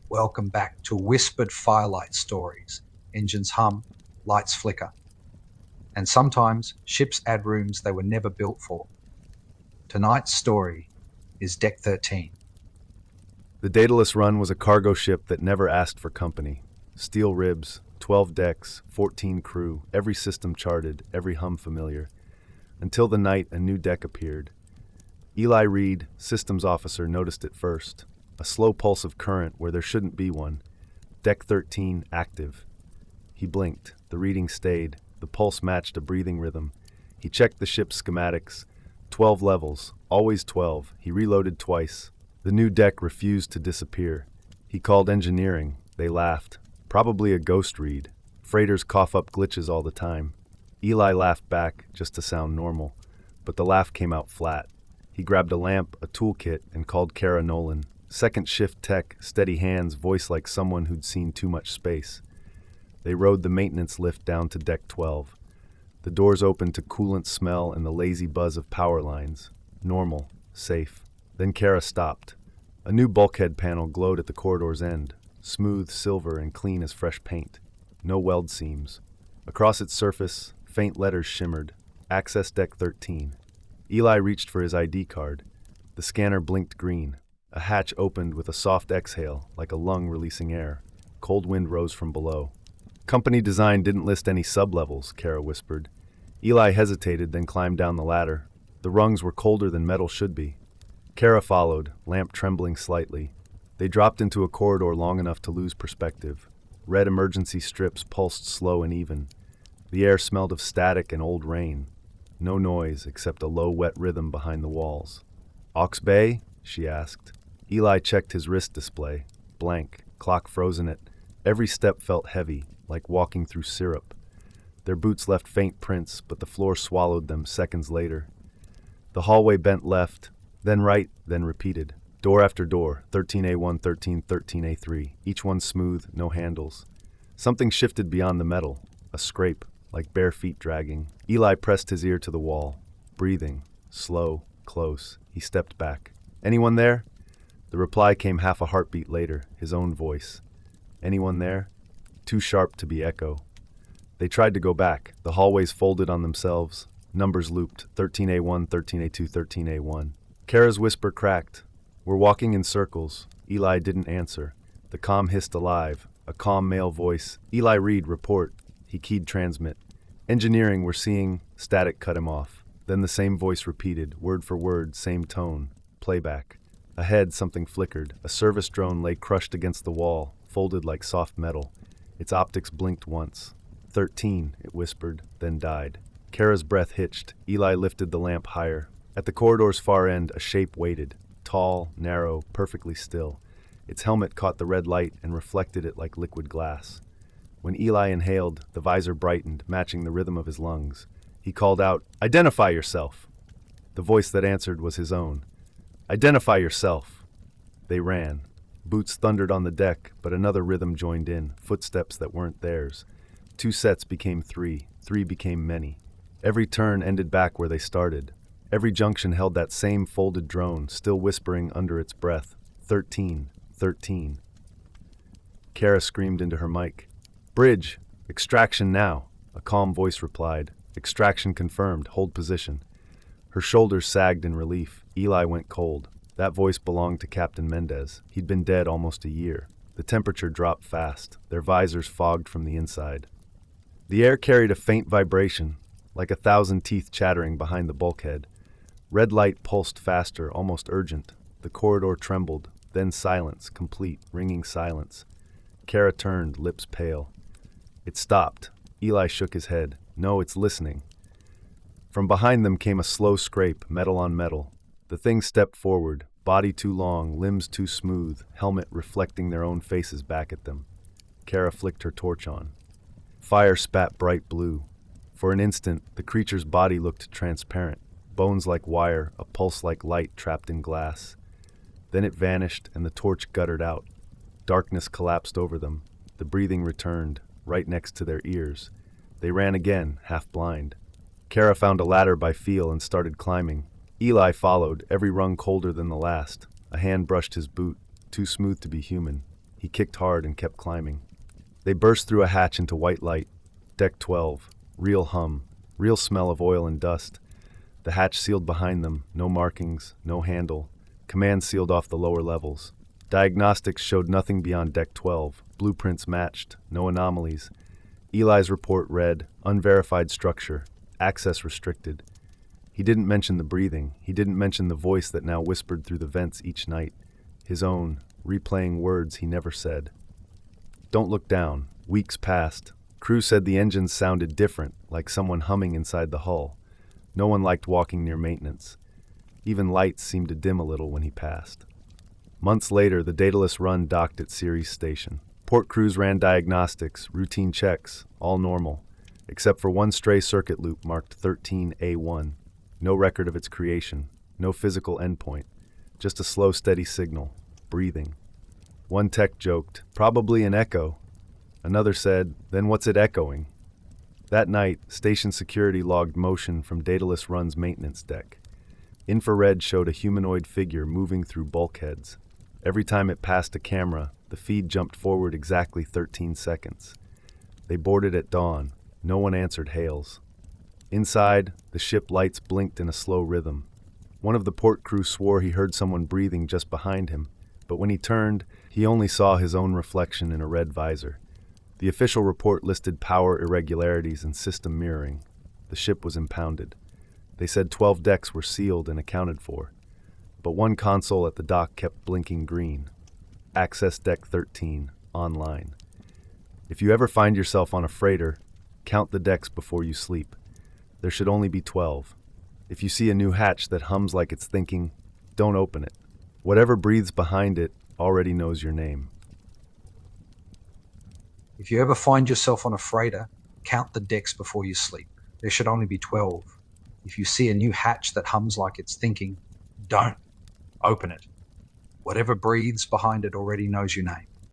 Welcome back to whispered Firelight stories. Engines hum, lights flicker. And sometimes ships add rooms they were never built for. Tonight's story is Deck 13. The Daedalus Run was a cargo ship that never asked for company. Steel ribs, 12 decks, 14 crew, every system charted, every hum familiar. Until the night a new deck appeared. Eli Reed, systems officer, noticed it first. A slow pulse of current where there shouldn't be one. Deck 13 active. He blinked. The reading stayed. The pulse matched a breathing rhythm. He checked the ship's schematics. 12 levels, always 12. He reloaded twice. The new deck refused to disappear. He called engineering. They laughed. Probably a ghost read. Freighters cough up glitches all the time. Eli laughed back, just to sound normal. But the laugh came out flat. He grabbed a lamp, a toolkit, and called Kara Nolan. Second shift tech, steady hands, voice like someone who'd seen too much space. They rode the maintenance lift down to deck 12. The doors opened to coolant smell and the lazy buzz of power lines. Normal, safe. Then Kara stopped. A new bulkhead panel glowed at the corridor's end, smooth, silver, and clean as fresh paint. No weld seams. Across its surface, faint letters shimmered. Access Deck 13. Eli reached for his ID card. The scanner blinked green. A hatch opened with a soft exhale, like a lung releasing air. Cold wind rose from below. Company design didn't list any sublevels, Kara whispered. Eli hesitated, then climbed down the ladder. The rungs were colder than metal should be. Kara followed, lamp trembling slightly. They dropped into a corridor long enough to lose perspective. Red emergency strips pulsed slow and even. The air smelled of static and old rain. No noise except a low, wet rhythm behind the walls. Ox Bay? She asked. Eli checked his wrist display. Blank, clock frozen at. Every step felt heavy, like walking through syrup. Their boots left faint prints, but the floor swallowed them seconds later. The hallway bent left, then right, then repeated. Door after door, 13A1, 13A3, each one smooth, no handles. Something shifted beyond the metal, a scrape, like bare feet dragging. Eli pressed his ear to the wall, breathing, slow, close. He stepped back. Anyone there? The reply came half a heartbeat later, his own voice. Anyone there? Too sharp to be echo. They tried to go back. The hallways folded on themselves. Numbers looped, 13A1, 13A2, 13A1. Kara's whisper cracked. We're walking in circles. Eli didn't answer. The comm hissed alive. A calm male voice. Eli Reed, report. He keyed transmit. Engineering, we're seeing. Static cut him off. Then the same voice repeated, word for word, same tone. Playback. Ahead, something flickered. A service drone lay crushed against the wall, folded like soft metal. Its optics blinked once. 13, it whispered, then died. Kara's breath hitched. Eli lifted the lamp higher. At the corridor's far end, a shape waited. Tall, narrow, perfectly still. Its helmet caught the red light and reflected it like liquid glass. When Eli inhaled, the visor brightened, matching the rhythm of his lungs. He called out, "Identify yourself!" The voice that answered was his own. "Identify yourself!" They ran. Boots thundered on the deck, but another rhythm joined in, footsteps that weren't theirs. 2 sets became 3, 3 became many. Every turn ended back where they started. Every junction held that same folded drone, still whispering under its breath, 13, 13. Kara screamed into her mic. "Bridge! Extraction now!" A calm voice replied. "Extraction confirmed. Hold position." Her shoulders sagged in relief. Eli went cold. That voice belonged to Captain Mendez. He'd been dead almost a year. The temperature dropped fast. Their visors fogged from the inside. The air carried a faint vibration, like 1,000 teeth chattering behind the bulkhead. Red light pulsed faster, almost urgent. The corridor trembled, then silence, complete, ringing silence. Kara turned, lips pale. It stopped. Eli shook his head. No, it's listening. From behind them came a slow scrape, metal on metal. The thing stepped forward, body too long, limbs too smooth, helmet reflecting their own faces back at them. Kara flicked her torch on. Fire spat bright blue. For an instant, the creature's body looked transparent, bones like wire, a pulse like light trapped in glass. Then it vanished and the torch guttered out. Darkness collapsed over them. The breathing returned, right next to their ears. They ran again, half blind. Kara found a ladder by feel and started climbing. Eli followed, every rung colder than the last. A hand brushed his boot, too smooth to be human. He kicked hard and kept climbing. They burst through a hatch into white light. Deck 12. Real hum. Real smell of oil and dust. The hatch sealed behind them. No markings. No handle. Commands sealed off the lower levels. Diagnostics showed nothing beyond Deck 12. Blueprints matched. No anomalies. Eli's report read, unverified structure. Access restricted. He didn't mention the breathing. He didn't mention the voice that now whispered through the vents each night. His own, replaying words he never said. Don't look down. Weeks passed. Crew said the engines sounded different, like someone humming inside the hull. No one liked walking near maintenance. Even lights seemed to dim a little when he passed. Months later, the Daedalus Run docked at Ceres Station. Port crews ran diagnostics, routine checks, all normal, except for one stray circuit loop marked 13A1. No record of its creation, no physical endpoint, just a slow, steady signal, breathing. One tech joked, probably an echo. Another said, then what's it echoing? That night, station security logged motion from Daedalus Run's maintenance deck. Infrared showed a humanoid figure moving through bulkheads. Every time it passed a camera, the feed jumped forward exactly 13 seconds. They boarded at dawn. No one answered hails. Inside, the ship lights blinked in a slow rhythm. One of the port crew swore he heard someone breathing just behind him, but when he turned, he only saw his own reflection in a red visor. The official report listed power irregularities and system mirroring. The ship was impounded. They said 12 decks were sealed and accounted for, but one console at the dock kept blinking green. Access Deck 13, online. If you ever find yourself on a freighter, count the decks before you sleep. There should only be 12. If you see a new hatch that hums like it's thinking, don't open it. Whatever breathes behind it already knows your name. If you ever find yourself on a freighter, count the decks before you sleep. There should only be 12. If you see a new hatch that hums like it's thinking, don't open it. Whatever breathes behind it already knows your name.